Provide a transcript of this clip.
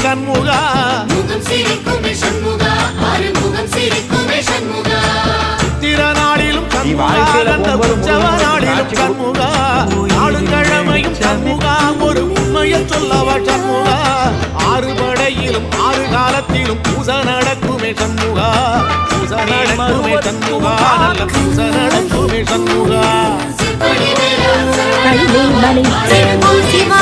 சண்முகா சித்திர நாளிலும் சண்முகா அந்த உற்சவ நாளிலும் சண்முகா நாடுகிழமையும் சண்முகா ஒரு உண்மையை சொல்லவா சண்முகா ஆறுபடையிலும் ஆறு காலத்திலும் பூச நடக்குமே சண்முகா பூச நடக்குமே சண்முகா நல்ல பூச நடக்குமே சண்முகா சிவா